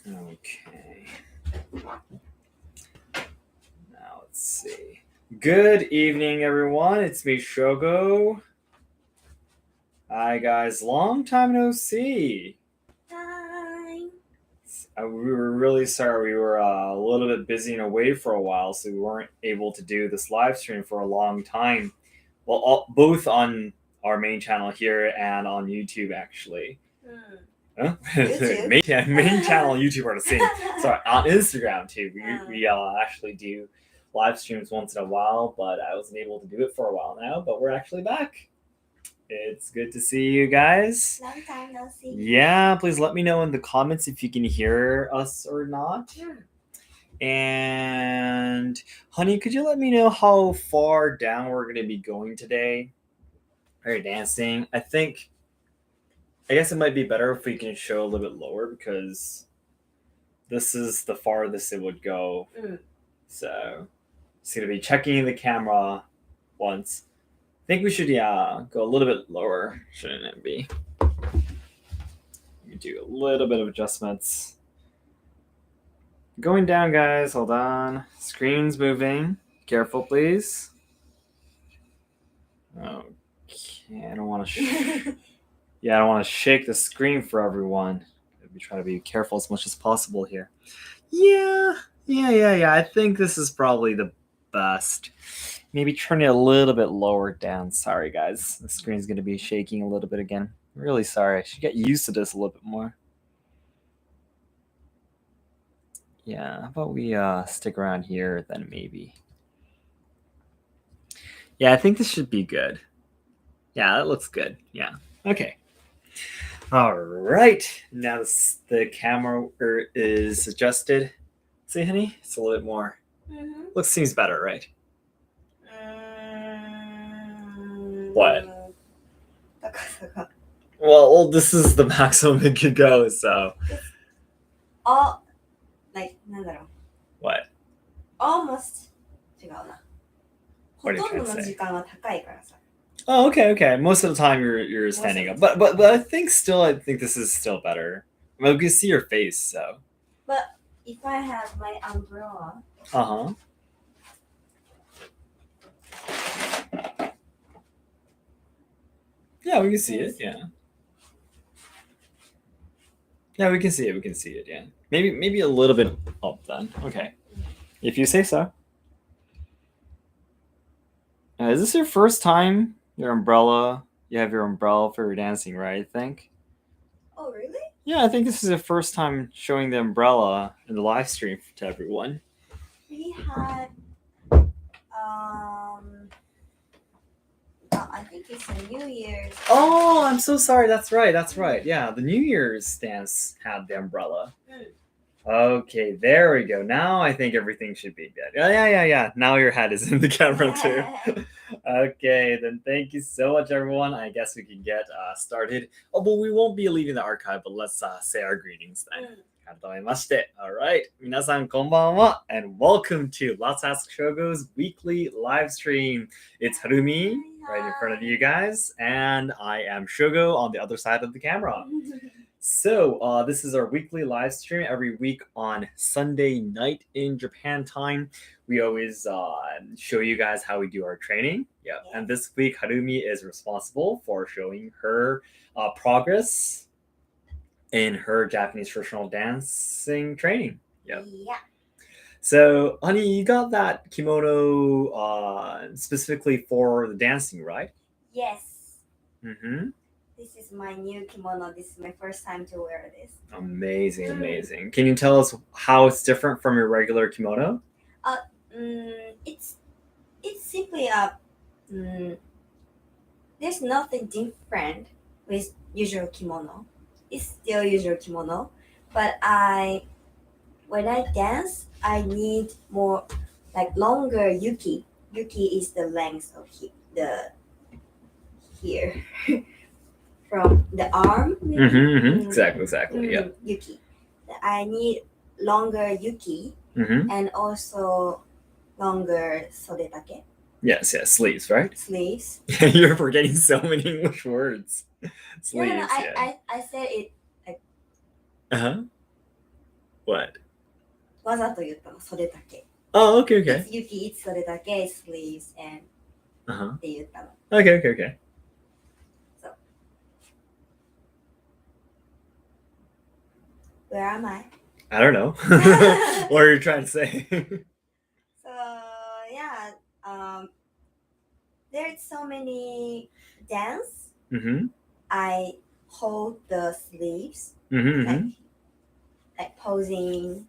Okay. Now let's see. Good evening, everyone. It's me, Shogo. Hi, guys. Long time no see. Hi. We were really sorry. We were a little bit busy and away for a while, so we weren't able to do this live stream for a long time. Well, both on our main channel here and on YouTube, actually. Huh? main channel and YouTube are the same. Sorry, on Instagram too. We actually do live streams once in a while, but I wasn't able to do it for a while now. But we're actually back. It's good to see you guys. Long time no see. Yeah, please let me know in the comments if you can hear us or not. And honey, could you let me know how far down we're going to be going today? Are you dancing? I guess it might be better if we can show a little bit lower because this is the farthest it would go. So it's going to be checking the camera once. I think we should go a little bit lower, shouldn't it be? You do a little bit of adjustments. Going down, guys. Hold on. Screen's moving. Careful, please. Okay, I don't want to... I don't want to shake the screen for everyone. We try to be careful as much as possible here. Yeah. I think this is probably the best. Maybe turn it a little bit lower down. Sorry, guys. The screen's going to be shaking a little bit again. Really sorry. I should get used to this a little bit more. Yeah, how about we stick around here then maybe. Yeah, I think this should be good. Yeah, that looks good. Yeah. Okay. All right. Now the camera is adjusted. See, honey? It's a little bit more. Seems better, right? What? Well, this is the maximum it could go, so. What? Almost. What are you trying to say? Oh, okay. Most of the time you're standing up, but I think this is still better. Well, we can see your face, so. But if I have my umbrella. Yeah, we can see it. Yeah. Yeah, we can see it. Yeah. Maybe a little bit up then. Okay, if you say so. Is this your first time? You have your umbrella for your dancing, right? I think. Oh, really? Yeah, I think this is the first time showing the umbrella in the live stream to everyone. We had, I think it's a New Year's. Oh, I'm so sorry. That's right. Yeah, the New Year's dance had the umbrella. Okay, there we go. Now I think everything should be good. Yeah. Now your head is in the camera too. Okay, then thank you so much, everyone. I guess we can get started. Oh, but we won't be leaving the archive, but let's say our greetings then. All right, 皆さんこんばんは and welcome to Let's Ask Shogo's weekly live stream. It's Harumi right in front of you guys, and I am Shogo on the other side of the camera. So this is our weekly live stream every week on Sunday night in Japan time. We always show you guys how we do our training. Yeah. And this week, Harumi is responsible for showing her progress in her Japanese traditional dancing training. Yeah. So, honey, you got that kimono specifically for the dancing, right? Yes. This is my new kimono. This is my first time to wear this. Amazing. Can you tell us how it's different from your regular kimono? It's simply there's nothing different with usual kimono. It's still usual kimono, but when I dance, I need more longer yuki. Yuki is the length of here. From the arm. Exactly. Yeah. Yuki. I need longer yuki and also longer sodetake. Yes, sleeves, right? Sleeves. You're forgetting so many English words. Sleeves. I said it. What? わざと言ったの、それだけ。Oh, okay, okay. It's Yuki, it's それだけ sleeves and Uh-huh. って言ったの。 Okay, okay, okay. Where am I? I don't know. What are you trying to say? So yeah, there's so many dance. Mm-hmm. I hold the sleeves, Mm-hmm. like posing,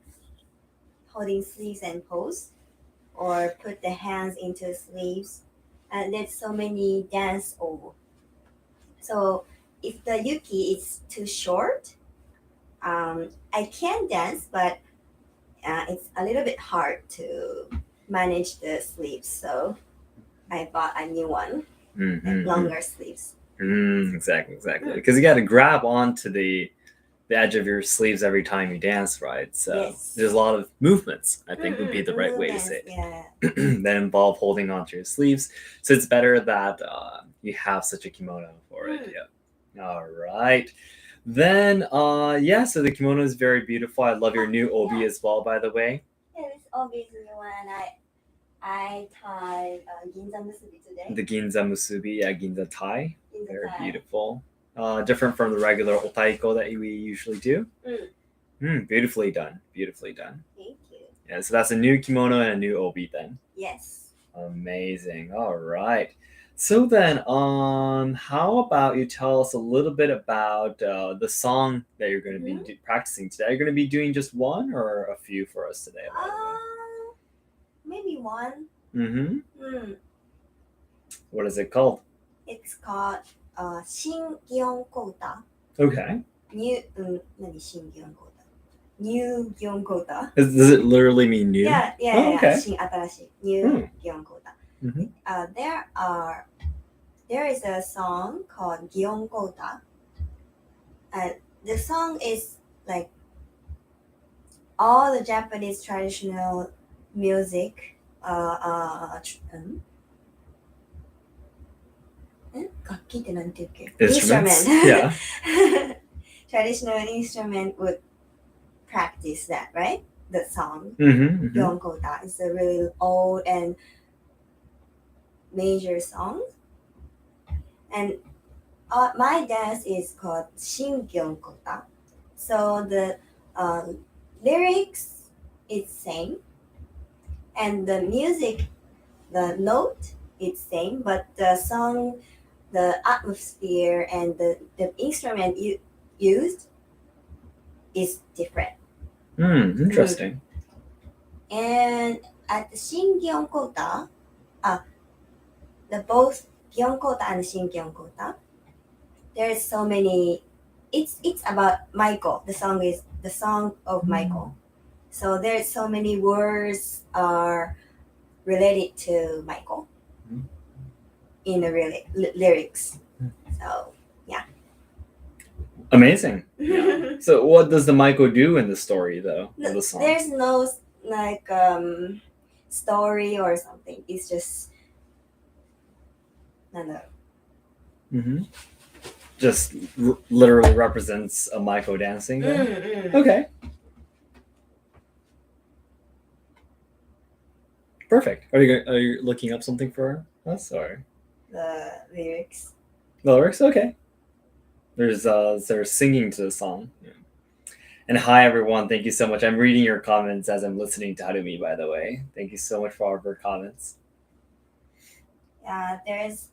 holding sleeves and pose, or put the hands into sleeves. And there's so many dance over. So if the yuki is too short, I can dance, but it's a little bit hard to manage the sleeves. So I bought a new one, Mm-hmm. longer sleeves. Exactly. Because you got to grab onto the edge of your sleeves every time you dance, right? So Yes. there's a lot of movements, I think would be the right way to say it. Yeah. That involve holding onto your sleeves. So it's better that you have such a kimono for it. Yeah. All right. Then, so the kimono is very beautiful. I love your new obi as well, by the way. Yeah, this obviously when I tied ginza musubi today. The ginza musubi, ginza tie. Ginza Very tie. beautiful. Different from the regular otaiko that we usually do. Beautifully done. Thank you. Yeah, so that's a new kimono and a new obi then. Yes. Amazing. All right. So then, how about you tell us a little bit about the song that you're going to be practicing today? Are you going to be doing just one or a few for us today? Maybe one. What is it called? It's called Shin Gyeon Kota. Okay. New Shin Gyeon Kota. New Gyeon Kota. Does it literally mean new? Yeah. Okay. Shin Atarashi. New Gyeon Kota. There is a song called Gyeon Kota. The song is like all the Japanese traditional music. 楽器ってなんて言うっけ? Instruments. Instrument. Yeah. Traditional instrument would practice that, right? The song. Gyeon Kota is a really old and major song. And my dance is called Shin Gyeon Kota. So the lyrics is same. And the music, the note is same, but the song, the atmosphere and the instrument used is different. Interesting. And at the Shin Gyeon Kota, both Gyeon Kota and Shin Gyeon Kota, there's so many. It's about Michael. The song is the song of Michael. So there's so many words are related to Michael in the lyrics. So yeah. Amazing. Yeah. So what does the Michael do in the story though? Of the song? There's no like story or something. It's just just literally represents a Michael dancing then? Okay. Perfect. Are you looking up something for us or? The lyrics. The lyrics? Okay. They're singing to the song. Yeah. And hi everyone, thank you so much. I'm reading your comments as I'm listening to Harumi, by the way. Thank you so much for all of your comments. Yeah, there's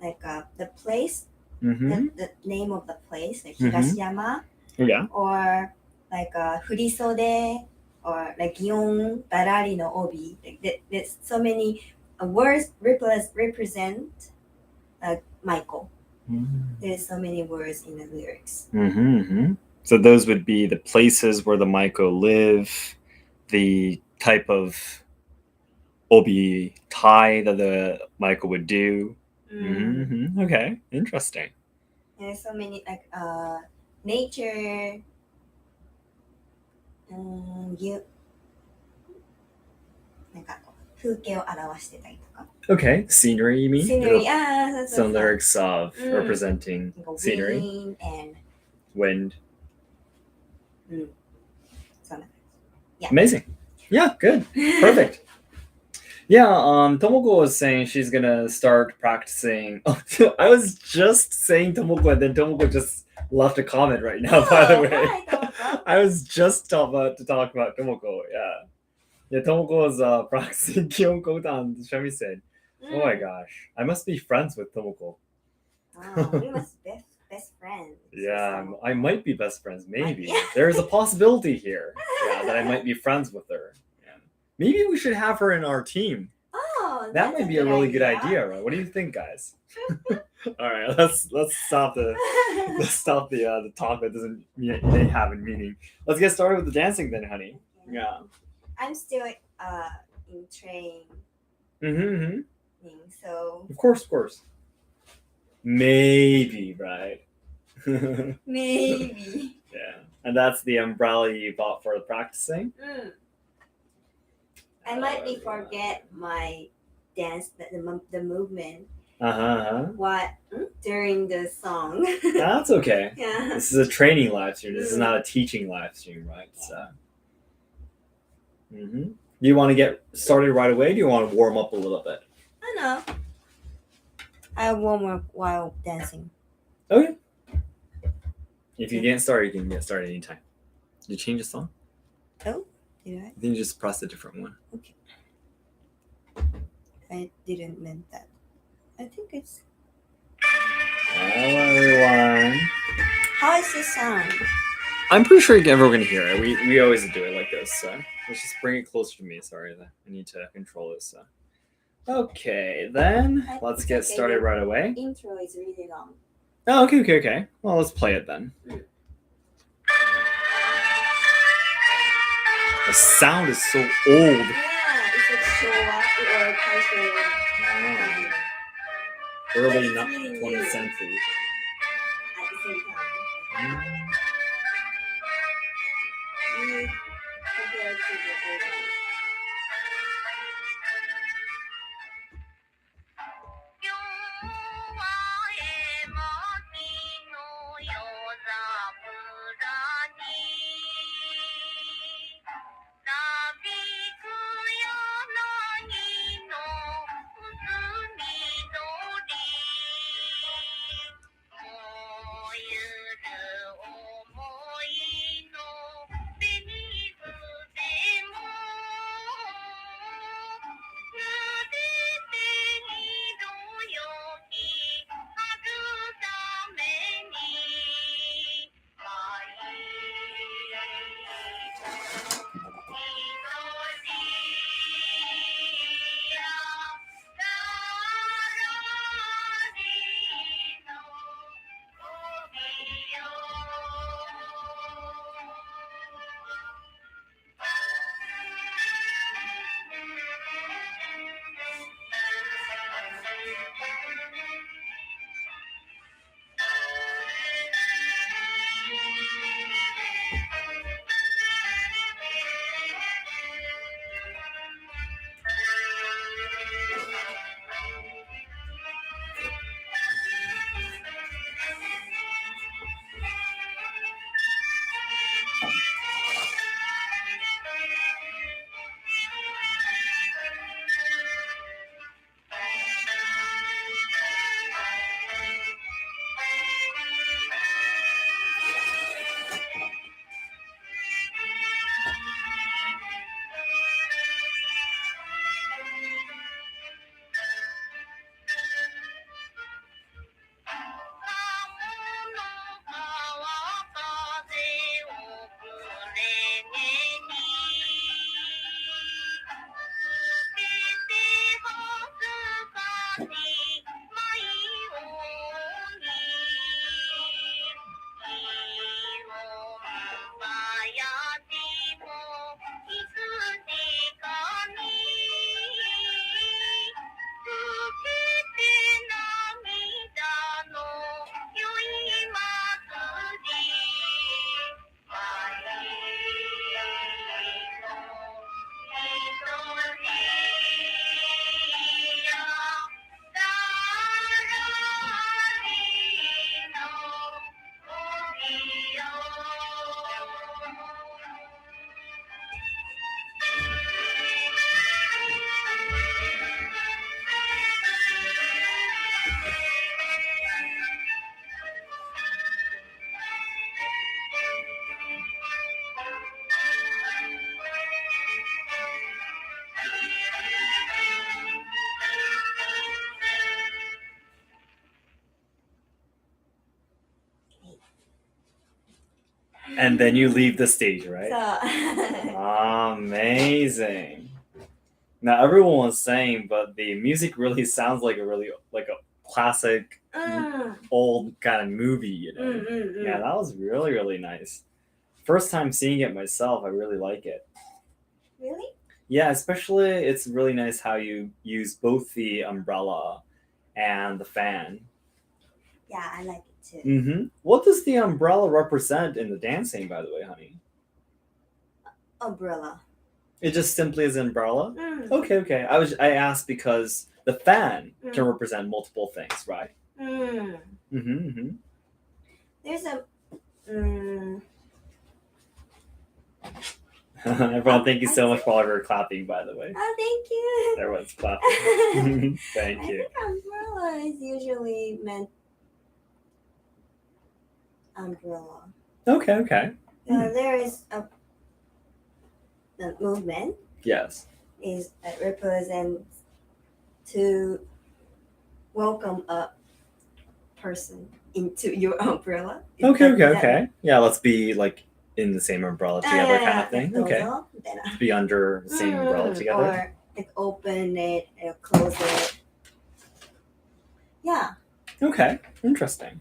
like the place, the name of the place, like Higashiyama, or like Furisode, or like Gion, Darari no Obi. Like, there's so many words represent Michael. There's so many words in the lyrics. So those would be the places where the Maiko live, the type of obi tie that the Maiko would do. Okay, interesting. There's so many like nature. Okay, scenery you mean? Scenery, some lyrics of representing scenery and wind. そんな Amazing. Yeah, good. Perfect. Yeah, Tomoko was saying she's gonna start practicing. Oh, I was just saying Tomoko, and then Tomoko just left a comment right now. By the way, Hi, Tomoko. I was just about to talk about Tomoko. Yeah. Tomoko was practicing Kyonko-dan. Shami said, "Oh my gosh, I must be friends with Tomoko." Oh, we must be best friends. Yeah, So- I might be best friends. Maybe Yeah. there's a possibility here. Yeah, that I might be friends with her. Yeah. Maybe we should have her in our team. Oh, That that's might be a good really good idea, right? What do you think, guys? All right, let's stop the the talk that doesn't they have a meaning. Let's get started with the dancing then, honey. Yeah. I'm still in training, Mm-hmm. so Of course. Maybe, right? maybe. Yeah. And that's the umbrella you bought for practicing? I might be forget my dance, the movement. What during the song? That's okay. Yeah. This is a training live stream. This is not a teaching live stream, right? So. Do you want to get started right away? Do you want to warm up a little bit? I know. I warm up while dancing. Okay. If you get started, you can get started anytime. Did you change the song? Oh, did I? I think you just pressed a different one. Okay. I didn't mean that. I think it's. Hello, everyone. How is the sound? I'm pretty sure everyone can hear it. We always do it like this. So let's just bring it closer to me. Sorry, I need to control this. So. Okay, then let's get started right away. Intro is really long. Oh, okay. Well, let's play it then. The sound is so old. Yeah, it's like Showa or Kaiser. Early But it's really 20th new. century. At the same time. New compared to the old one. 「And then you leave the stage, right? So Amazing. Now everyone was saying, but the music really sounds like a classic old kind of movie, you know. Yeah, that was really, really nice. First time seeing it myself, I really like it. Really? Yeah, especially it's really nice how you use both the umbrella and the fan. Yeah, I like it too. Mm-hmm. What does the umbrella represent in the dancing, by the way, honey? Umbrella. It just simply is an umbrella? Okay. I asked because the fan can represent multiple things, right? There's a Everyone, thank you so much for all of your clapping, by the way. Oh, thank you. Everyone's clapping. Thank I you. think umbrella is usually meant umbrella. Okay. There is the movement Yes. is represents to welcome a person into your umbrella. Okay. Yeah, let's be like in the same umbrella together kind of thing. Okay. Then, Be under the same umbrella together. Or like open it and close it. Yeah. Okay. Interesting.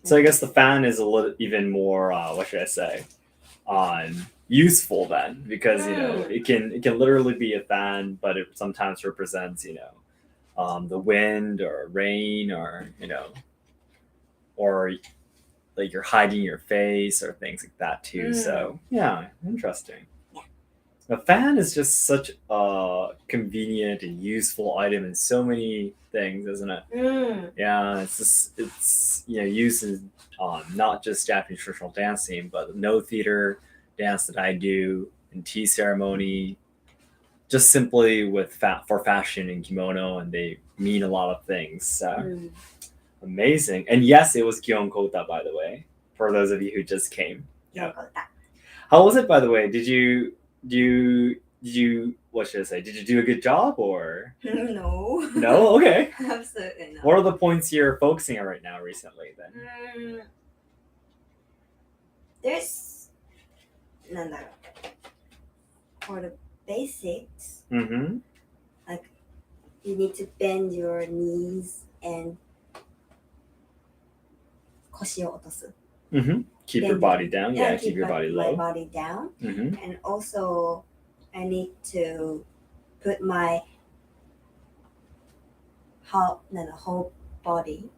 So I guess the fan is a little even more what should I say? Useful then, because you know it can literally be a fan, but it sometimes represents the wind or rain, or or like you're hiding your face or things like that too. So yeah, interesting. Yeah. A fan is just such a convenient and useful item in so many things, isn't it? Yeah, it's used in not just Japanese traditional dancing, but no theater dance that I do, in tea ceremony, just simply for fashion and kimono, and they mean a lot of things. So amazing. And yes, it was Gion Kota, by the way, for those of you who just came. Yeah. How was it, by the way? Did you what should I say? Did you do a good job or No? No? Okay. Absolutely not. What are the points you're focusing on right now recently then? There's for the basics, like you need to bend your knees and 腰を落とす. Keep your body down. Yeah, keep your body my low. body down. And also I need to put my whole body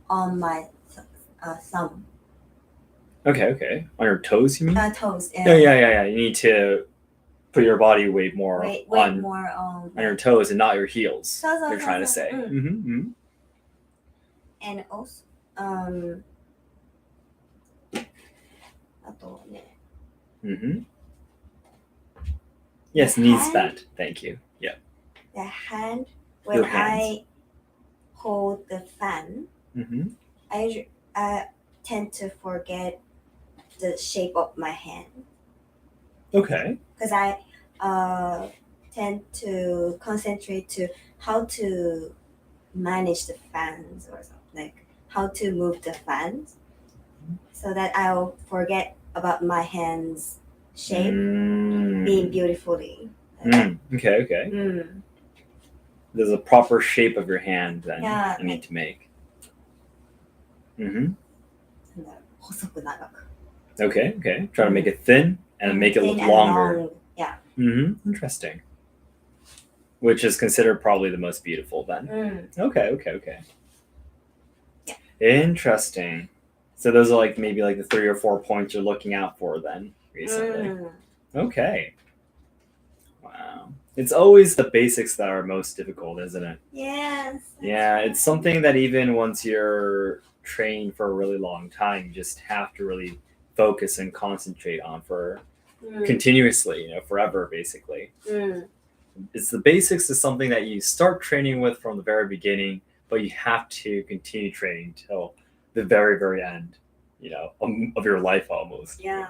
on my thumb. Okay. On your toes, you mean? Toes. Yeah. You need to put your body weight more on your toes and not your heels. You're trying to say. And also, あとね. Yes, knees bent. Thank you. Yeah. The hand, when I hold the fan, I tend to forget the shape of my hand. Okay. Because I tend to concentrate to how to manage the fans or something, like how to move the fans, so that I'll forget about my hands shape being beautifully. Okay. There's a proper shape of your hand then you need to make. Okay. Try to make it thin and make it look longer. Yeah. Interesting. Which is considered probably the most beautiful then. Okay. Yeah. Interesting. So those are like maybe like the 3 or 4 points you're looking out for then recently. Okay. Wow. It's always the basics that are most difficult, isn't it? Yes. Yeah, it's something that even once you're trained for a really long time, you just have to really focus and concentrate on for continuously, forever basically. It's the basics is something that you start training with from the very beginning, but you have to continue training till the very, very end, of your life almost. Yeah.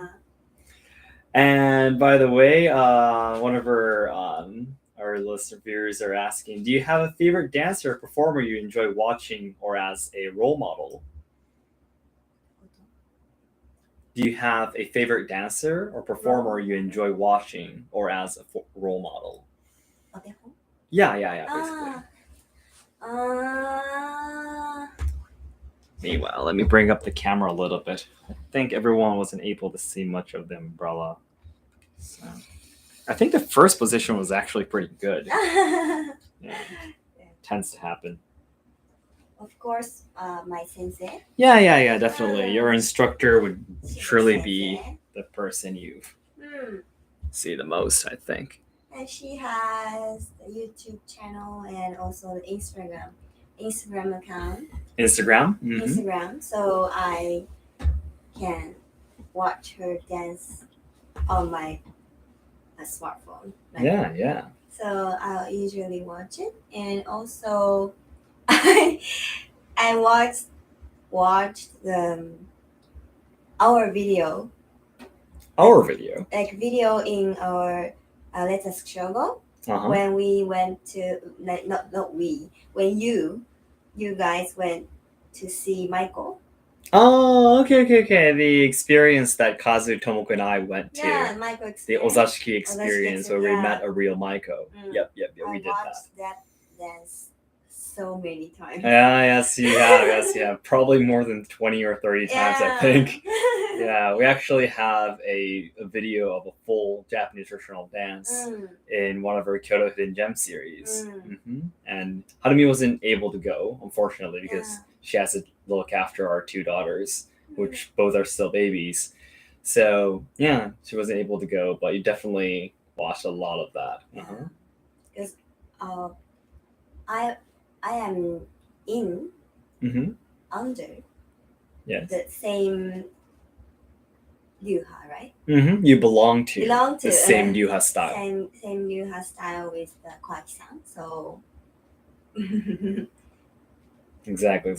And by the way, one of our listener viewers are asking, do you have a favorite dancer or performer you enjoy watching or as a role model? do you have a favorite dancer or performer you enjoy watching or as a role model? Yeah, basically. Meanwhile, let me bring up the camera a little bit. I think everyone wasn't able to see much of the umbrella. So, I think the first position was actually pretty good. Yeah. Tends to happen. Of course, my sensei. Yeah, definitely. Your instructor would surely be the person you see the most, I think. And she has a YouTube channel and also the Instagram account. Instagram? Mm-hmm. Instagram. So I can watch her dance on my smartphone. Right? Yeah. So I'll usually watch it, and also I watched our video. Our video. Like video in our Let's Ask Shogo when we went to not we when you guys went to see Michael. Oh, okay. The experience that Kazu, Tomoko, and I went to. Yeah, Michael experience. The Ozashiki experience where we met a real Maiko. Yep, we did that. I watched that dance so many times. Yes, you have. Probably more than 20 or 30 times, I think. Yeah, we actually have a video of a full Japanese traditional dance in one of our Kyoto Hidden Gem series. And Harumi wasn't able to go, unfortunately, because she has to look after our two daughters, which both are still babies. So, yeah, she wasn't able to go, but you definitely watched a lot of that. Because I am under the same ryuha, right? You belong to the same ryuha style. Same ryuha style with the Kwaki-san. So Exactly.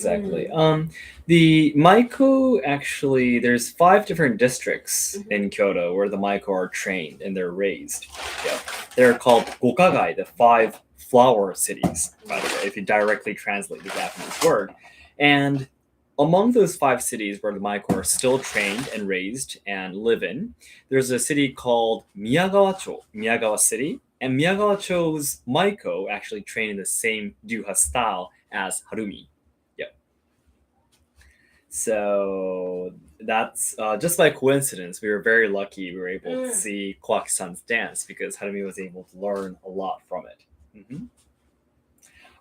The Maiko, actually, there's 5 different districts in Kyoto where the Maiko are trained and they're raised. Yeah. They're called Gokagai, the 5 flower cities, by the way, if you directly translate the Japanese word. And among those 5 cities where the Maiko are still trained and raised and live in, there's a city called Miyagawa City. And Miyagawa-cho's Maiko actually train in the same ryuha style as Harumi. Yep. So that's just by coincidence. We were very lucky we were able to see Kwaki-san's dance because Harumi was able to learn a lot from it.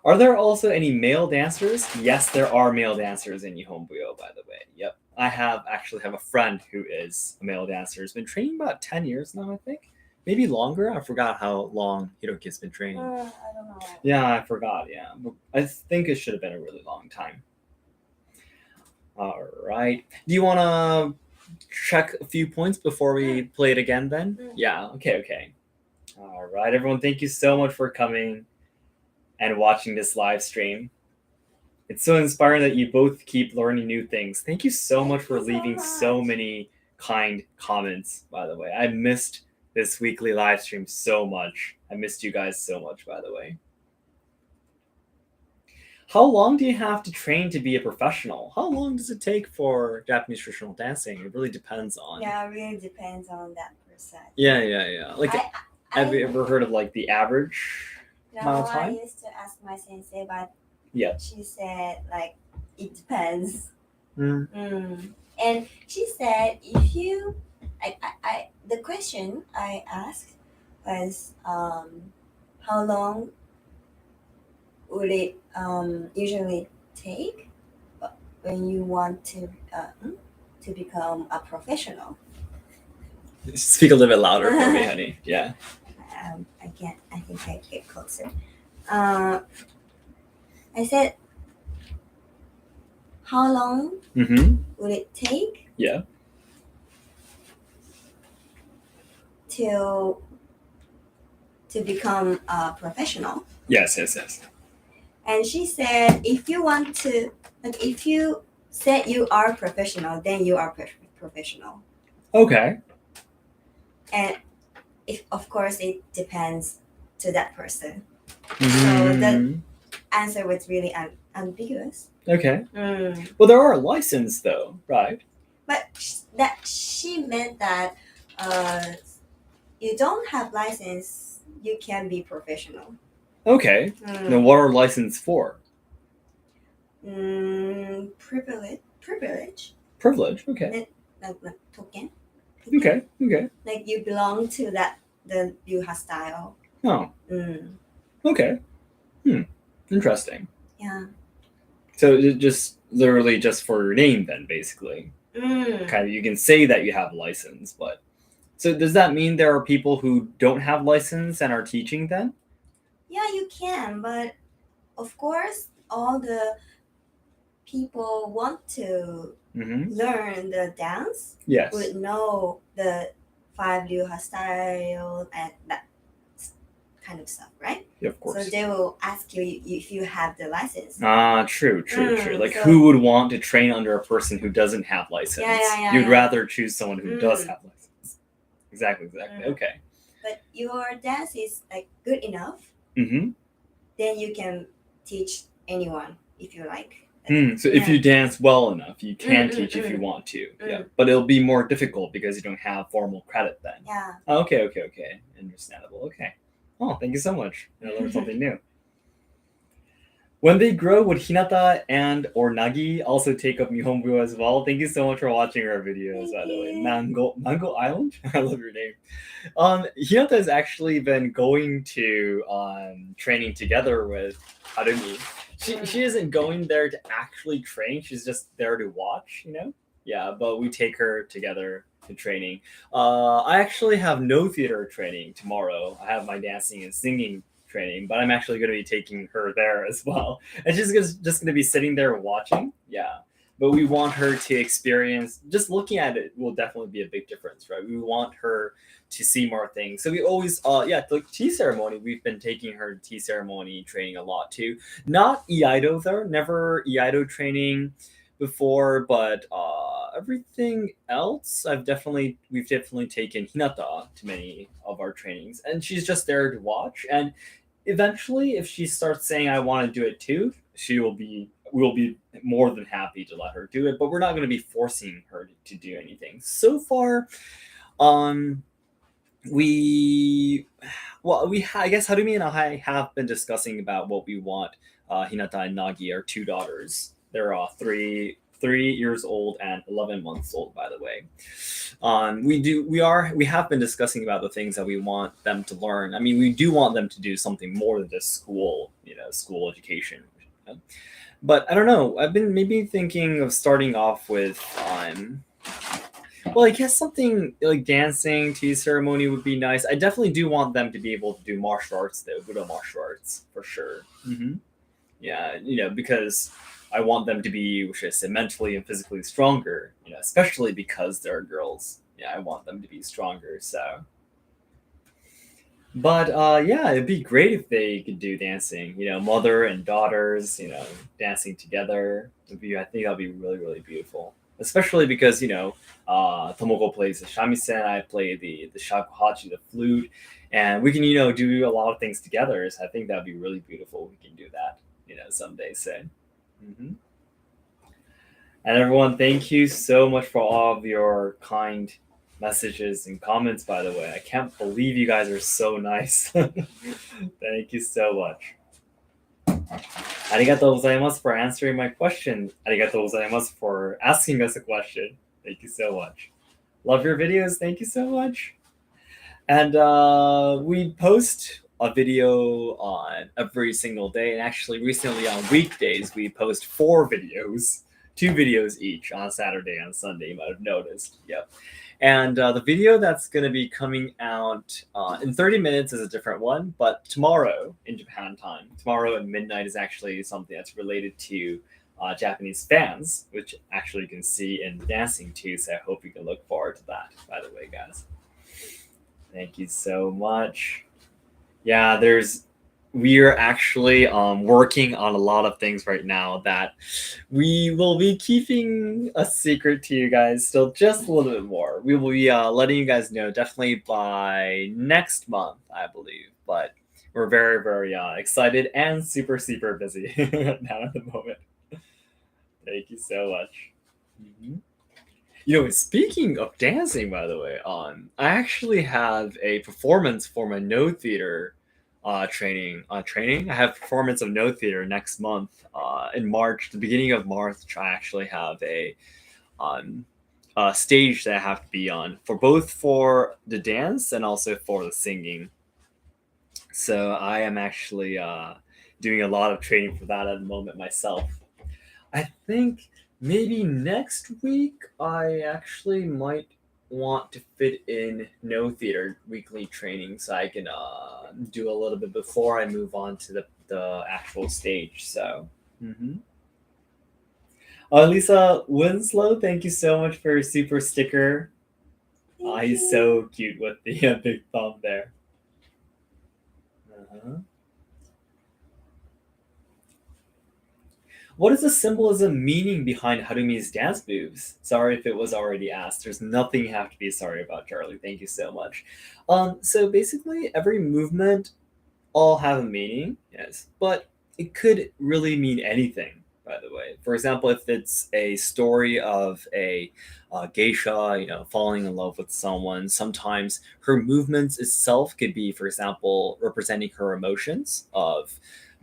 Are there also any male dancers? Yes, there are male dancers in Nihon Buyo, by the way. Yep. I have a friend who is a male dancer. He's been training about 10 years now, I think. Maybe longer. I forgot how long Hiroki's been training. I don't know. Yeah, I forgot. Yeah, but I think it should have been a really long time. All right. Do you want to check a few points before we play it again then? Yeah. Okay. All right, everyone. Thank you so much for coming and watching this live stream. It's so inspiring that you both keep learning new things. Thank you so much for leaving so many kind comments, by the way. I missed this weekly live stream so much. I missed you guys so much, by the way. How long do you have to train to be a professional? How long does it take for Japanese traditional dancing? It really depends on. Yeah, it really depends on that person. Yeah. Like, have you ever heard of like the average amount of time? I used to ask my sensei, but Yeah. She said, like, it depends. Mm. And she said, if you, the question I asked was, how long would it usually take when you want to become a professional? Speak a little bit louder for me, honey. Yeah. I think I get closer. I said, how long would it take? Yeah. To become a professional. Yes. And she said, if you want to, like, if you said you are professional, then you are professional. Okay. And if, of course, it depends to that person. Mm-hmm. So the answer was really ambiguous. Okay. Well, there are licensed though, right? but that she meant that you don't have license, you can be professional. Okay. Mm. Now, what are license for? Privilege. Privilege. Okay. Like token. Okay. Okay. Like you belong to the Ryuha style. Oh. Mm. Okay. Interesting. Yeah. So just literally just for your name, then basically. Mm. Kind of, you can say that you have a license, but so does that mean there are people who don't have license and are teaching then? Yeah, you can, but of course, all the people want to Mm-hmm. learn the dance Yes. would know the 5 Ryuha style and that kind of stuff, right? Yeah, of course. So they will ask you if you have the license. Ah, true. Like, so- who would want to train under a person who doesn't have license? Yeah, You'd yeah. rather choose someone who does have license. Exactly. Okay. But your dance is like good enough, Mm-hmm. then you can teach anyone if you like. So if you dance well enough, you can teach if you mm. want to. Yeah, but it'll be more difficult because you don't have formal credit then. Yeah. Okay. Understandable. Okay. Oh, thank you so much. I learned something new. When they grow, would Hinata and or Nagi also take up Nihon Buyo as well? Thank you so much for watching our videos, by the way. Mango Island? I love your name. Hinata has actually been going to training together with Harumi. She isn't going there to actually train, she's just there to watch, you know? Yeah, but we take her together to training. I actually have no theater training tomorrow. I have my dancing and singing training, but I'm actually going to be taking her there as well. And she's just going to be sitting there watching. Yeah. But we want her to experience, just looking at it will definitely be a big difference, right? We want her to see more things. So we always, the tea ceremony, we've been taking her to tea ceremony training a lot too. Not iaido though, never iaido training before, but everything else we've definitely taken Hinata to many of our trainings, and she's just there to watch. And eventually, if she starts saying I want to do it too, we'll be more than happy to let her do it, but we're not going to be forcing her to do anything. So far, I guess Harumi and I have been discussing about what we want. Hinata and Nagi, our two daughters. They're 3 years old and 11 months old, by the way. We have been discussing about the things that we want them to learn. I mean, we do want them to do something more than just school education. But I don't know. I've been maybe thinking of starting off with I guess something like dancing, tea ceremony would be nice. I definitely do want them to be able to do martial arts, though. Budo martial arts, for sure. Mm-hmm. Yeah, because I want them to be, which I say, mentally and physically stronger, especially because they're girls. Yeah, I want them to be stronger, so. But, it'd be great if they could do dancing, mother and daughters, dancing together. I think that'd be really, really beautiful. Especially because, Tomoko plays the shamisen, I play the shakuhachi, the flute, and we can, do a lot of things together. So I think that'd be really beautiful. We can do that, someday soon. Mm-hmm. And everyone, thank you so much for all of your kind messages and comments, by the way. I can't believe you guys are so nice. Thank you so much. Arigatou gozaimasu for answering my question. Arigatou gozaimasu for asking us a question. Thank you so much. Love your videos. Thank you so much. And we post a video on every single day. And actually, recently on weekdays, we post 4 videos. 2 videos each on Saturday and Sunday, you might have noticed. Yep. And the video that's going to be coming out in 30 minutes is a different one, but tomorrow in Japan time, tomorrow at midnight is actually something that's related to Japanese fans, which actually you can see in dancing too, so I hope you can look forward to that, by the way, guys. Thank you so much. Yeah, we're actually working on a lot of things right now that we will be keeping a secret to you guys still just a little bit more. We will be letting you guys know definitely by next month, I believe. But we're very, very excited and super, super busy now at the moment. Thank you so much. Mm-hmm. Speaking of dancing, by the way, I actually have a performance for my no theater training. I have performance of no theater next month. In March, the beginning of March, I actually have um, a stage that I have to be on for both for the dance and also for the singing. So I am actually doing a lot of training for that at the moment myself. I think maybe next week I actually might want to fit in no theater weekly training so I can do a little bit before I move on to the actual stage. So, hmm Lisa Winslow, thank you so much for your super sticker. Thank He's you. so cute with the big thumb there. Uh-huh. What is the symbolism meaning behind Harumi's dance moves? Sorry if it was already asked. There's nothing you have to be sorry about, Charlie. Thank you so much. So basically, every movement all have a meaning, yes, but it could really mean anything. By the way, for example, if it's a story of a geisha, falling in love with someone, sometimes her movements itself could be, for example, representing her emotions of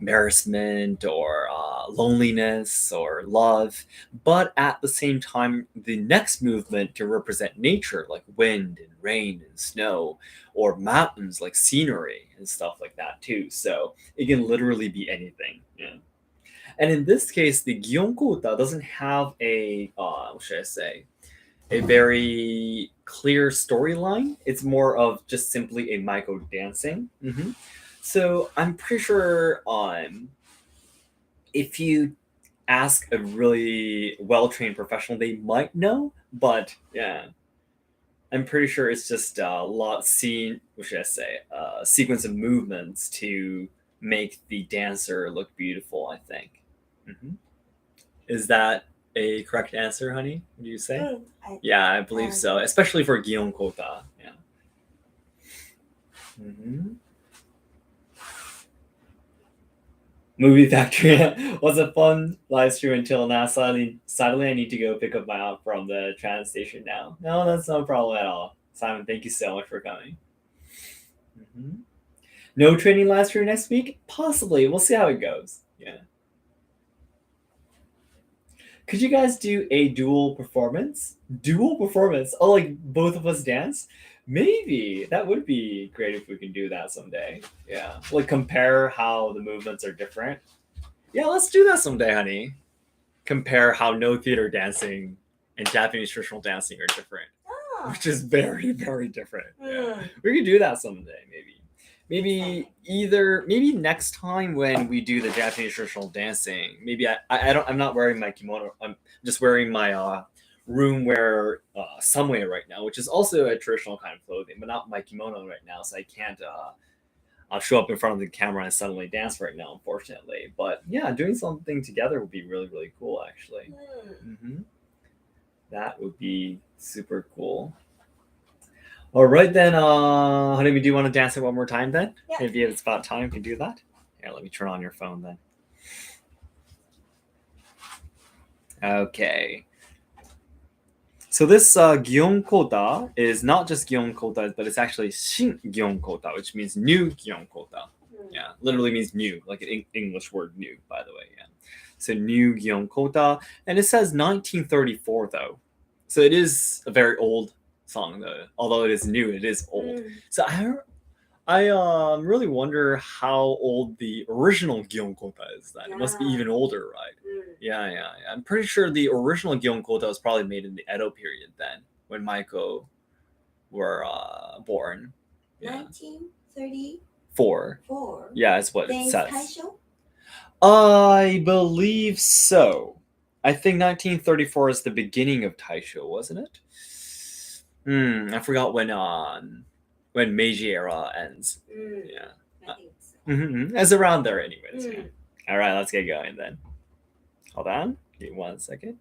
embarrassment or loneliness or love. But at the same time, the next movement can represent nature, like wind and rain and snow, or mountains, like scenery and stuff like that too. So it can literally be anything. Yeah. And in this case, the Gyonkota doesn't have a what should I say, a very clear storyline. It's more of just simply a Maiko dancing. So I'm pretty sure if you ask a really well trained professional, they might know. But yeah, I'm pretty sure it's just a lot scene. What should I say? A sequence of movements to make the dancer look beautiful. I think. hmm Is that a correct answer, honey? Would you say? Yeah, I believe so. Especially for Gion Kota. Yeah. hmm Movie Factory was a fun live stream until now. Sadly, I need to go pick up my aunt from the train station now. No, that's no problem at all. Simon, thank you so much for coming. hmm No training last year next week? Possibly. We'll see how it goes. Yeah. Could you guys do a dual performance? Dual performance? Oh, like both of us dance? Maybe. That would be great if we can do that someday. Yeah. Like compare how the movements are different. Yeah, let's do that someday, honey. Compare how no theater dancing and Japanese traditional dancing are different, which is very, very different. Yeah. We could do that someday, maybe next time when we do the Japanese traditional dancing. Maybe I'm not wearing my kimono. I'm just wearing my room wear somewhere right now, which is also a traditional kind of clothing, but not my kimono right now, so I can't I'll show up in front of the camera and suddenly dance right now, unfortunately. But yeah, doing something together would be really, really cool, actually. That would be super cool. All right, then, honey, do you want to dance it one more time then? Yeah. Maybe it's about time we can do that. Here, let me turn on your phone then. Okay. So this Gyeon Kota is not just Gyeon Kota, but it's actually Shin Gyeon Kota, which means new Gyeon Kota. Yeah, literally means new, like an English word new, by the way. Yeah. So new Gyeon Kota, and it says 1934 though, so it is a very old song though. Although it is new, it is old. So I really wonder how old the original Gyeon Kota is. Then it must be even older, right? Yeah. I'm pretty sure the original Gyeon Kota was probably made in the Edo period then, when Maiko were born. Yeah. 1934. Yeah, that's what it Then says. Taisho? I believe so. I think 1934 is the beginning of Taisho, wasn't it? I forgot when Meiji era ends. Yeah. I think so. It's around there anyways. Yeah. All right, let's get going then. Hold on. Give me 1 second.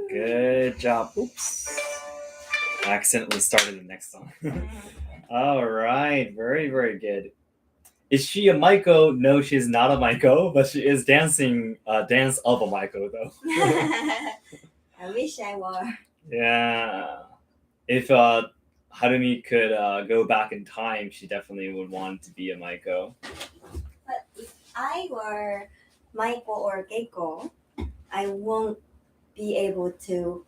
Good job. Oops. I accidentally started the next song. All right. Very, very good. Is she a Maiko? No, she's not a Maiko, but she is dancing dance of a Maiko, though. I wish I were. Yeah. If Harumi could go back in time, she definitely would want to be a Maiko. But if I were Maiko or Keiko, I won't be able to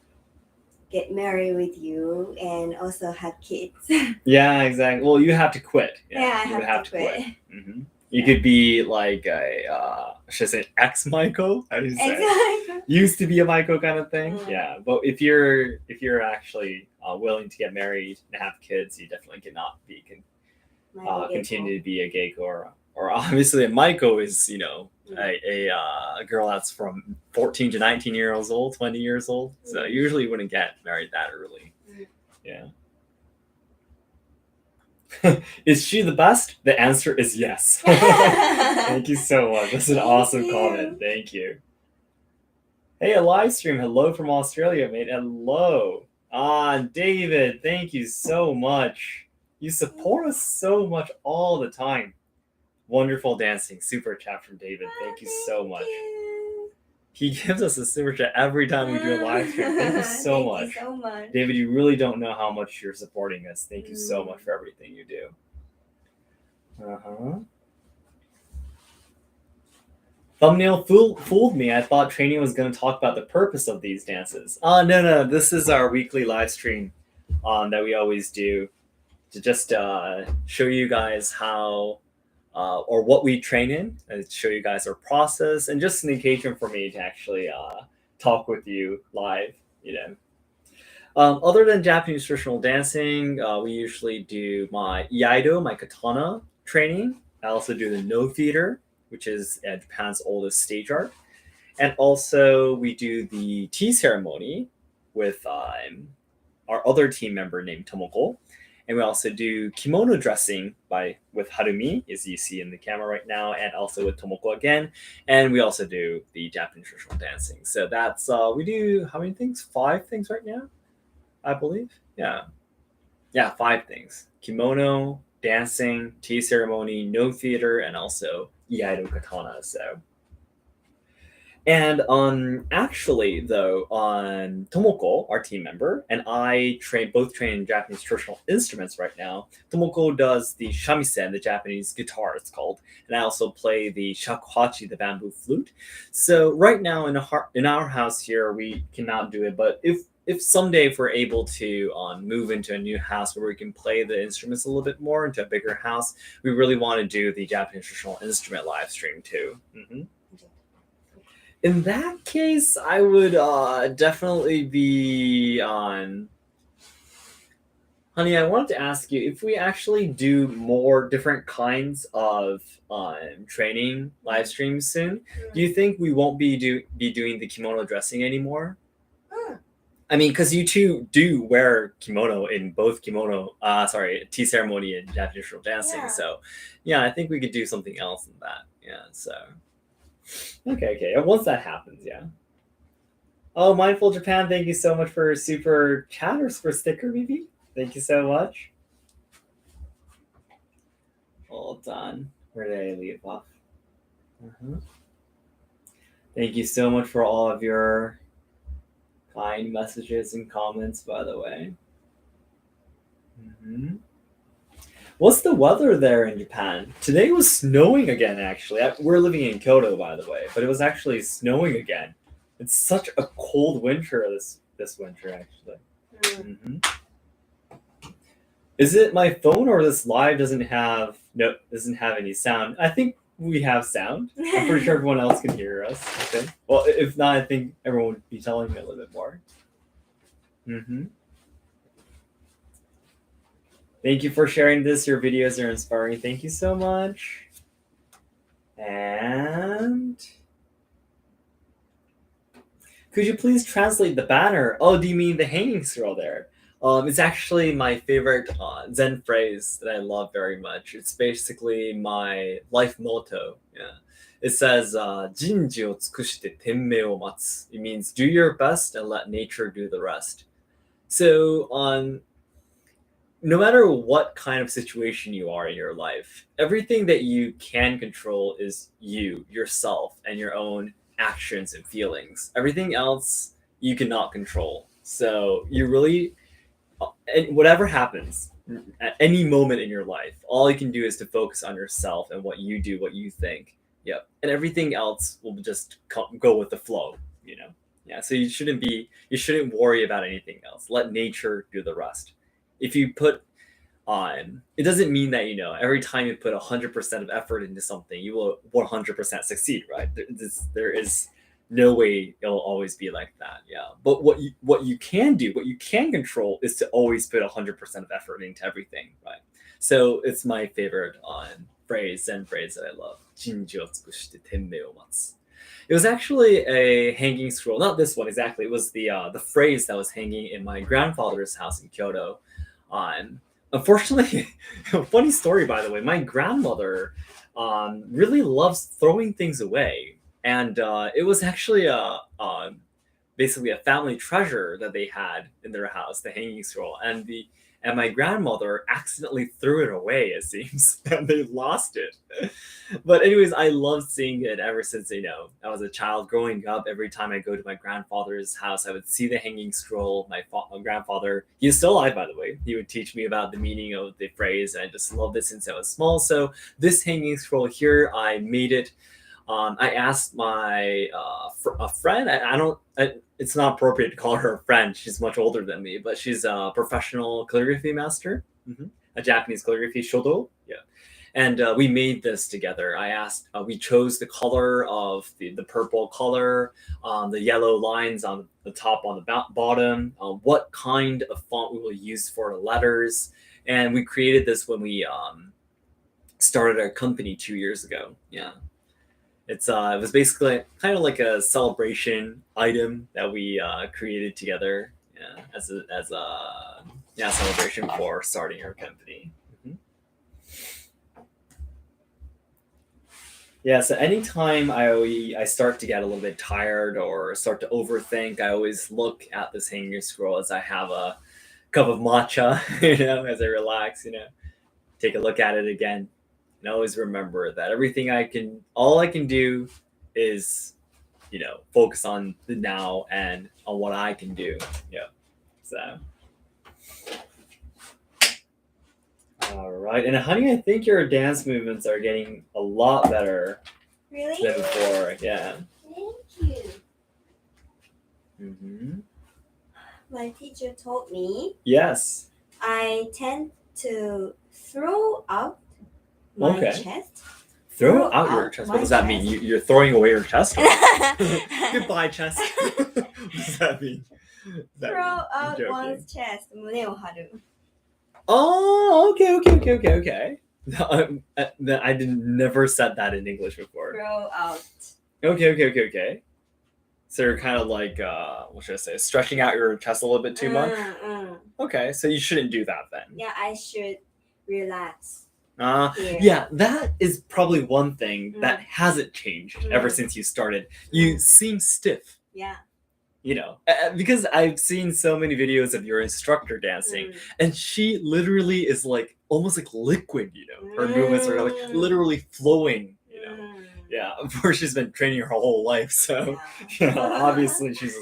get married with you and also have kids. Yeah, exactly. Well, you have to quit. Yeah, I you would have to quit. Mm-hmm. You could be like a, should I say ex-Maiko? How do you say? Exactly. Used to be a Maiko kind of thing. Mm. Yeah, but if you're actually willing to get married and have kids, you definitely cannot be continue to be a Geiko or obviously a Maiko is a girl that's from 14 to 19 years old, 20 years old. So usually you wouldn't get married that early. Yeah. Is she the best? The answer is yes. Thank you so much. That's an awesome comment. Thank you. Hey, a live stream. Hello from Australia, mate. Hello. David, thank you so much. You support us so much all the time. Wonderful dancing. Super chat from David. Thank you so much. He gives us a super chat every time we do a live stream. Thank you so much. Thank you so much. David, you really don't know how much you're supporting us. Thank you so much for everything you do. Thumbnail fooled me. I thought training was going to talk about the purpose of these dances. No. This is our weekly live stream that we always do to just show you guys how or what we train in, and show you guys our process, and just an occasion for me to actually talk with you live. Other than Japanese traditional dancing, we usually do my iaido, my katana training. I also do the no theater, which is Japan's oldest stage art. And also we do the tea ceremony with our other team member named Tomoko. And we also do kimono dressing with Harumi, as you see in the camera right now, and also with Tomoko again. And we also do the Japanese traditional dancing. So that's, we do how many things? 5 things right now? I believe. Yeah. Yeah, 5 things. Kimono, dancing, tea ceremony, no theater, and also iaido katana. So, and actually though, on Tomoko, our team member, and I both train Japanese traditional instruments right now. Tomoko does the shamisen, the Japanese guitar, it's called, and I also play the shakuhachi, the bamboo flute. So right now in our house here, we cannot do it, but if someday if we're able to move into a new house where we can play the instruments a little bit more into a bigger house, we really want to do the Japanese traditional instrument live stream too. In that case, I would definitely be on. Honey, I wanted to ask you if we actually do more different kinds of training live streams soon. Do you think we won't be doing the kimono dressing anymore? I mean, because you two do wear kimono in both tea ceremony and Japanese traditional dancing. Yeah. So, yeah, I think we could do something else in that. Yeah, so. Okay. Once that happens, yeah. Oh, Mindful Japan, thank you so much for super chat or for sticker, maybe? Thank you so much. Hold on. Where did I leave off? Thank you so much for all of your kind messages and comments, by the way. What's the weather there in Japan? Today was snowing again, actually. We're living in Kyoto, by the way, but it was actually snowing again. It's such a cold winter this winter, actually. Is it my phone or this live doesn't have any sound? I think we have sound. I'm pretty sure everyone else can hear us. Okay. Well, if not, I think everyone would be telling me a little bit more. Thank you for sharing this. Your videos are inspiring. Thank you so much. And could you please translate the banner? Oh, do you mean the hanging scroll there? It's actually my favorite Zen phrase that I love very much. It's basically my life motto. Yeah. It says, "Jinji o tsukushite tenmei o matsu." It means do your best and let nature do the rest. So, no matter what kind of situation you are in your life, everything that you can control is yourself, and your own actions and feelings. Everything else you cannot control. So you really, and whatever happens at any moment in your life, all you can do is to focus on yourself and what you do, what you think. Yep. And everything else will just go with the flow, Yeah. So you shouldn't worry about anything else. Let nature do the rest. If you put on, it doesn't mean that, every time you put 100% of effort into something, you will 100% succeed, right? There is no way it'll always be like that. Yeah. But what you can do, what you can control is to always put 100% of effort into everything, right? So it's my favorite Zen phrase that I love. Jinji o tsukushite tenmei o matsu. It was actually a hanging scroll, not this one exactly. It was the phrase that was hanging in my grandfather's house in Kyoto. Unfortunately, funny story by the way, my grandmother really loves throwing things away, and it was actually basically a family treasure that they had in their house, the hanging scroll, and my grandmother accidentally threw it away, it seems, and they lost it. But anyways, I loved seeing it ever since, I was a child growing up. Every time I go to my grandfather's house, I would see the hanging scroll. My grandfather, he's still alive, by the way. He would teach me about the meaning of the phrase, and I just loved it since I was small. So this hanging scroll here, I made it. I asked my a friend. It's not appropriate to call her a friend. She's much older than me, but she's a professional calligraphy master, a Japanese calligraphy shodo. Yeah, and we made this together. I asked. We chose the color of the purple color, the yellow lines on the top, on the bottom. What kind of font we will use for the letters, and we created this when we started our company 2 years ago. Yeah. It was basically kind of like a celebration item that we created together, as a celebration for starting our company. Yeah, so anytime I start to get a little bit tired or start to overthink, I always look at this hanging scroll as I have cup of matcha, as I relax, take a look at it again, and always remember that all I can do is, focus on the now and on what I can do. Yeah. So. All right, and honey, I think your dance movements are getting a lot better Really? than before. Yeah. Thank you. Mm-hmm. My teacher told me Yes. I tend to throw out my Okay. chest. Throw out your chest. What does that mean? You're throwing away your chest? Or... Goodbye, chest. What does that mean? Throw out one's chest. 胸を張る. Oh, okay. I never said that in English before. Throw out. Okay. So you're kind of like, what should I say, stretching out your chest a little bit too much? Okay, so you shouldn't do that then. Yeah, I should relax. Yeah, that is probably one thing that hasn't changed ever since you started. You seem stiff. Yeah. Because I've seen so many videos of your instructor dancing, and she literally is like almost like liquid. Her movements are like literally flowing. Yeah, of course she's been training her whole life, so obviously she's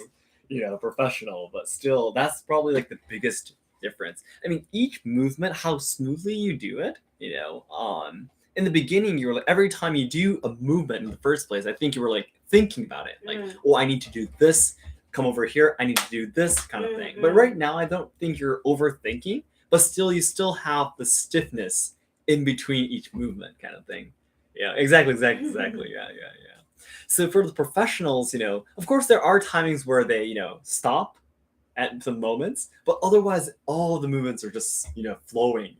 a professional, but still, that's probably like the biggest difference. I mean, each movement, how smoothly you do it, in the beginning, you were like, every time you do a movement in the first place, I think you were like thinking about it, like, oh, I need to do this, come over here, I need to do this kind of thing. But right now, I don't think you're overthinking, but still, you still have the stiffness in between each movement kind of thing. Yeah, exactly. Yeah. So for the professionals, of course, there are timings where they, stop at some moments, but otherwise, all the movements are just, flowing,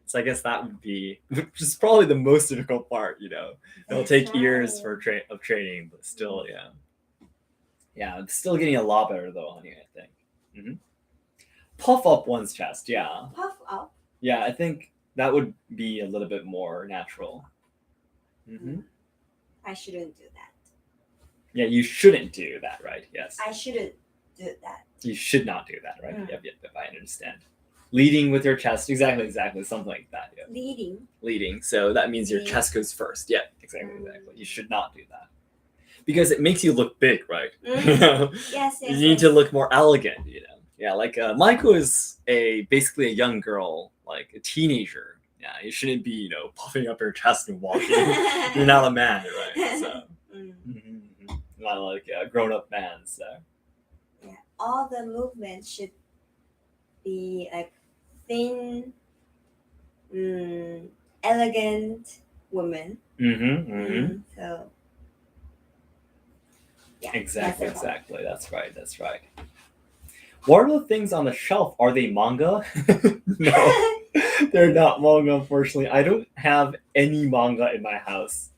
So I guess that would be, which is probably the most difficult part, It'll take years of training, but still, yeah. Yeah, it's still getting a lot better though, honey, I think. Mm-hmm. Puff up one's chest, yeah. Puff up? Yeah, I think that would be a little bit more natural. Mm-hmm. I shouldn't do that. Yeah, you shouldn't do that, right? Yes. I shouldn't do that. You should not do that, right? Yep, I understand. Leading with your chest, exactly, something like that. Yep. Leading, so that means your chest goes first. Yeah, exactly. You should not do that. Because it makes you look big, right? Yes. You need to look more elegant, Yeah, like Maiko is basically a young girl, like a teenager. Yeah, you shouldn't be, puffing up your chest and walking. You're not a man, right? So, not like a grown-up man. So, yeah, all the movements should be like thin, elegant woman. So, yeah. Exactly. That's right. What are the things on the shelf? Are they manga? No. They're not manga, unfortunately. I don't have any manga in my house.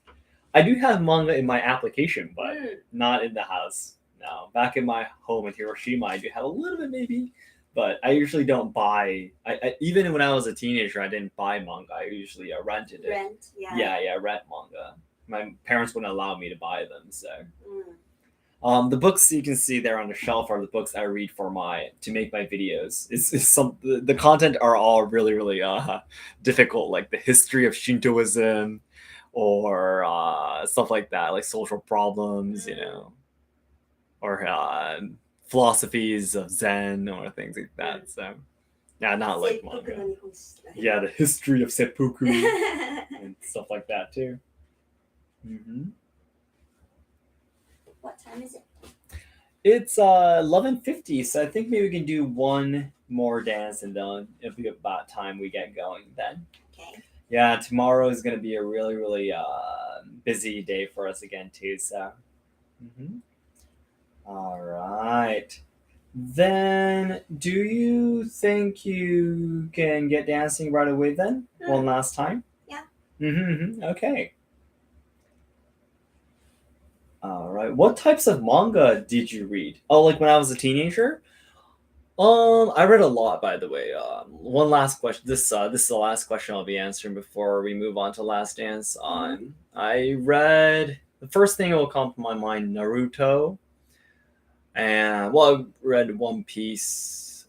I do have manga in my application, but not in the house. No. Back in my home in Hiroshima, I do have a little bit maybe, but I usually don't buy. I even when I was a teenager, I didn't buy manga. I usually rented it. Rent, yeah. Yeah, rent manga. My parents wouldn't allow me to buy them, so. The books you can see there on the shelf are the books I read to make my videos. The content are all really, really difficult, like the history of Shintoism or stuff like that, like social problems, or philosophies of Zen or things like that. So, yeah, not like manga. Yeah, the history of seppuku and stuff like that too. What time is it? It's 11:50, so I think maybe we can do one more dance and then it'll be about time we get going then. Okay. Yeah, tomorrow is going to be a really, really busy day for us again too, so. All right. Then, do you think you can get dancing right away then? One last time? Yeah. Okay. All right. What types of manga did you read? Oh, like when I was a teenager? I read a lot, by the way. One last question. This is the last question I'll be answering before we move on to Last Dance. I read the first thing that will come to my mind, Naruto, and I read One Piece.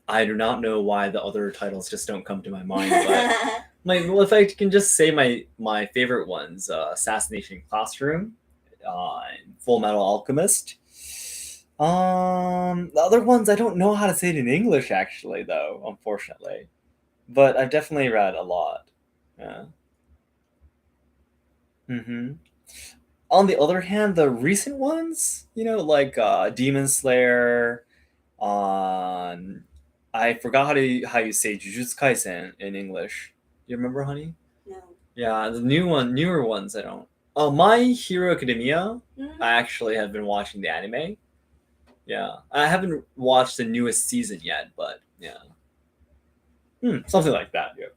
I do not know why the other titles just don't come to my mind, but well, if I can just say my favorite ones, Assassination Classroom, and Full Metal Alchemist. The other ones I don't know how to say it in English actually, though, unfortunately. But I've definitely read a lot. Yeah. Hmm. On the other hand, the recent ones, like Demon Slayer, on I forgot how you say Jujutsu Kaisen in English. You remember, honey? No. Yeah, the newer ones I don't. Oh, My Hero Academia. Mhm. I actually have been watching the anime. Yeah, I haven't watched the newest season yet, but yeah, something like that. Yeah.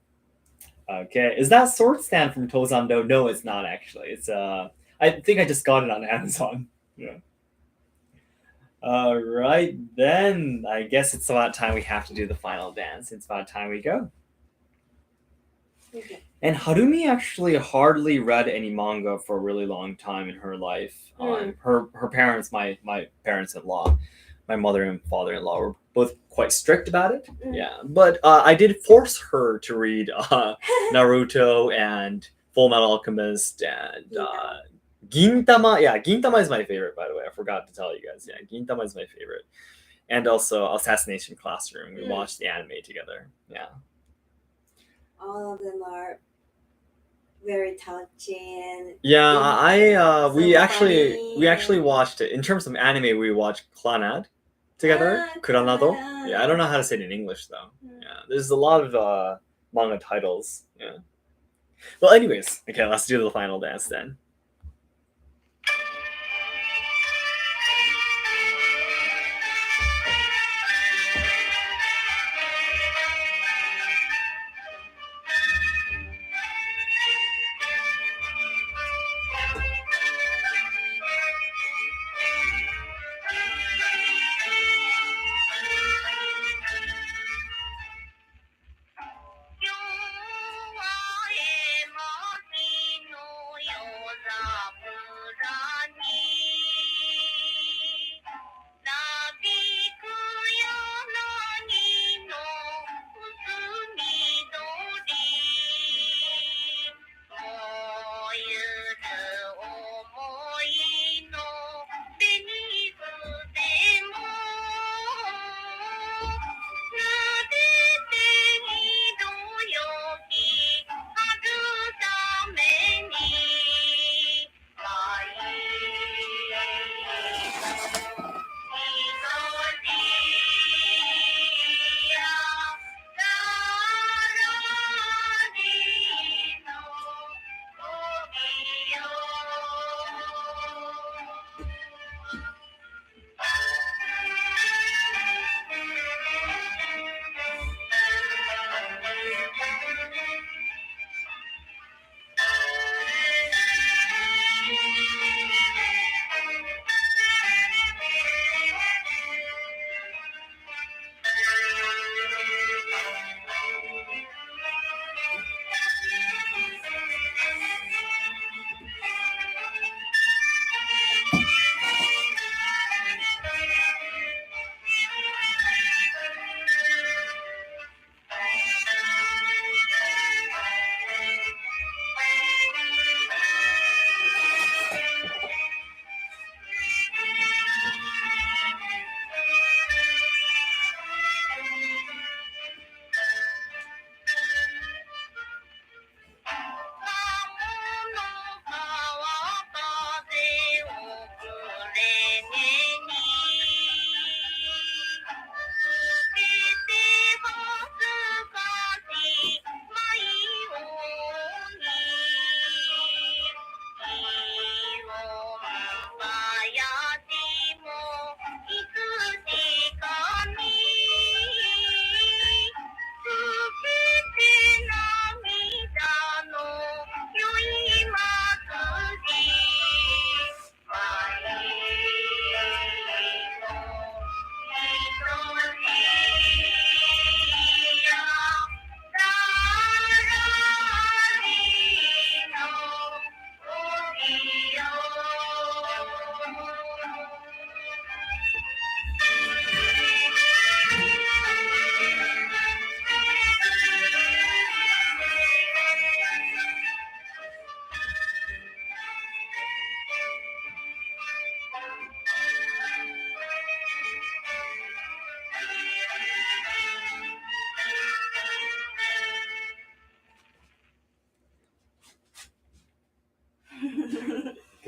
Okay, is that sword stand from Tozando? No, it's not actually. It's I think I just got it on Amazon. Yeah. All right, then I guess it's about time we have to do the final dance. It's about time we go. Okay. And Harumi actually hardly read any manga for a really long time in her life. Her parents, my parents-in-law, my mother and father-in-law, were both quite strict about it. Yeah, but I did force her to read Naruto and Full Metal Alchemist and Gintama. Yeah, Gintama is my favorite, by the way. I forgot to tell you guys. Yeah, Gintama is my favorite. And also Assassination Classroom. We watched the anime together. Yeah. All of them are very touching. Yeah, we So actually funny. watched it. In terms of anime, we watched Clanad together. Kuranado. Kuranado. Yeah, I don't know how to say it in English though. Yeah, there's a lot of manga titles. Yeah. Well, anyways, okay, let's do the final dance then.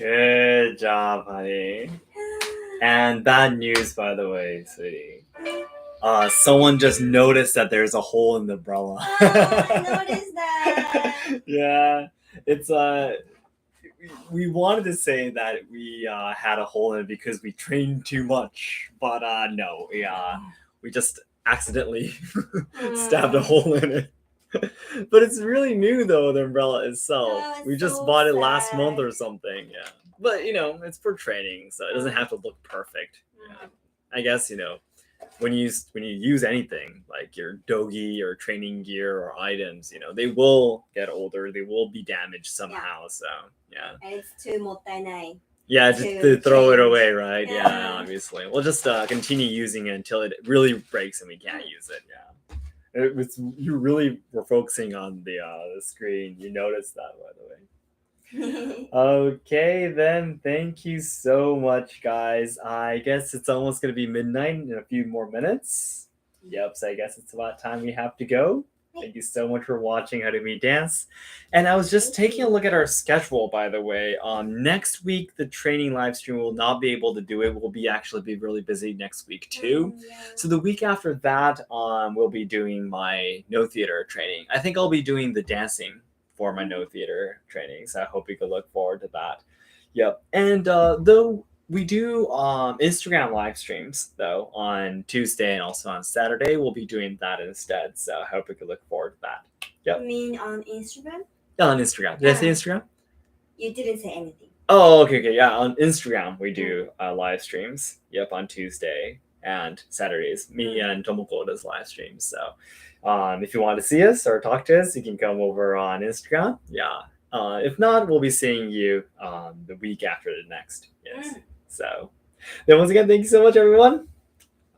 Good job, honey. And bad news, by the way, sweetie. Someone just noticed that there's a hole in the umbrella. I noticed that. Yeah, it's we wanted to say that we had a hole in it because we trained too much, but no, we just accidentally stabbed a hole in it. But it's really new though, the umbrella itself. Oh, it's We just so bought it last sad. month or something, yeah. But you know, it's for training, so it doesn't have to look perfect. Yeah. I guess, you know, when you use anything like your dogi or training gear or items, you know, they will get older, they will be damaged somehow. So yeah. And it's too もったいない. Yeah, just to to throw it change. away, right? Yeah, Yeah. obviously. We'll just continue using it until it really breaks and we can't use it. Yeah. You really were focusing on the screen. You noticed that, by the way. Okay, then. Thank you so much, guys. I guess it's almost going to be midnight in a few more minutes. Yep, so I guess it's about time we have to go. Thank you so much for watching Harumi Dance. And I was just taking a look at our schedule, by the way. Next week, the training live stream will not be able to do it. We'll be really busy next week, too. So the week after that, we'll be doing my no theater training. I think I'll be doing the dancing for my no theater training. So I hope you can look forward to that. Yep. And though we do Instagram live streams, though, on Tuesday and also on Saturday, we'll be doing that instead. So I hope we can look forward to that. Yep. You mean on Instagram? Yeah, on Instagram. Did I say Instagram? You didn't say anything. Oh, okay. Yeah, on Instagram, we do live streams. Yep, on Tuesday and Saturdays. Me and Tomoko does live streams. So if you want to see us or talk to us, you can come over on Instagram. Yeah. If not, we'll be seeing you the week after the next. Yes. So then once again, thank you so much, everyone.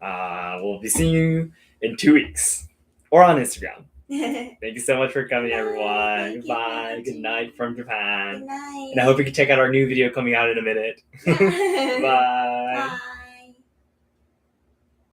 We'll be seeing you in 2 weeks or on Instagram. Thank you so much for coming, everyone. Goodbye. Good night from Japan. Good night. And I hope you can check out our new video coming out in a minute. Bye. Bye.